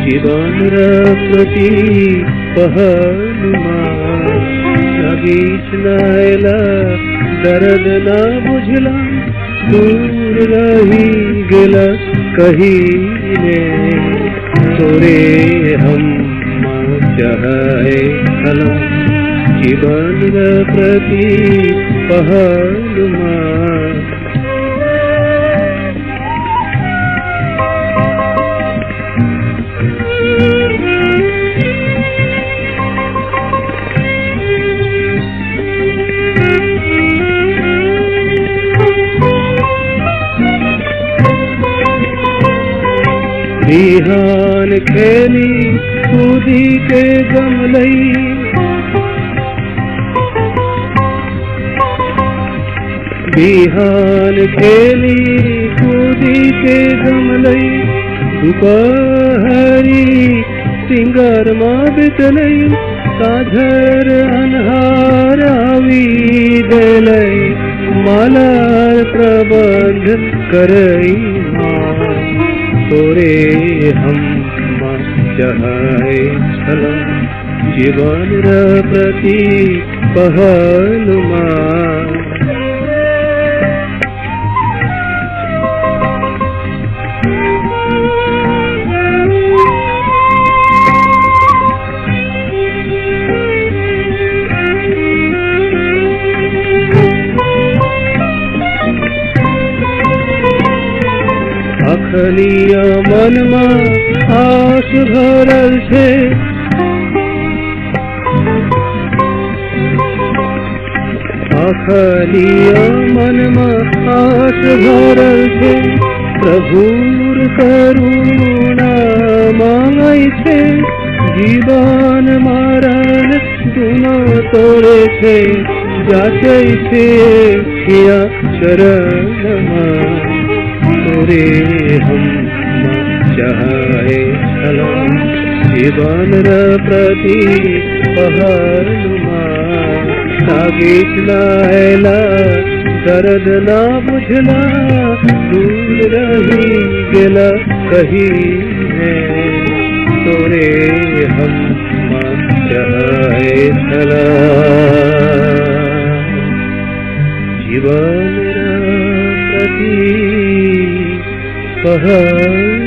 जीवन प्रति पहलुमा लगीच नायला दर्द ना बुझला दूर रही गेला कहीं ने तोरे हम चाहे हला जीवन प्रति पहलुमा बिहान खेली कूदी के गमलई बिहान खेली कूदी के गमलई दुपहरी सिंगर माँ बितलई साझर अन्हार आवी देलई मालार प्रबंध करई तोरे हम चाहे छला जीवन प्रति पहलुमा अखलिया मन में आस भरल छे अखलिया मन में आस भरल छे प्रभुर करुणा मांगई छे जीवन मरण दुनो तोरे छे जाचे छे किया शरणमा तोरे हम चाहे छला जीवन प्रति पहलुमा लागिच नायला दर्द ना बुझला दूर रही गेला कहीं है तोरे हम चाहे छला जीवन प्रति पहल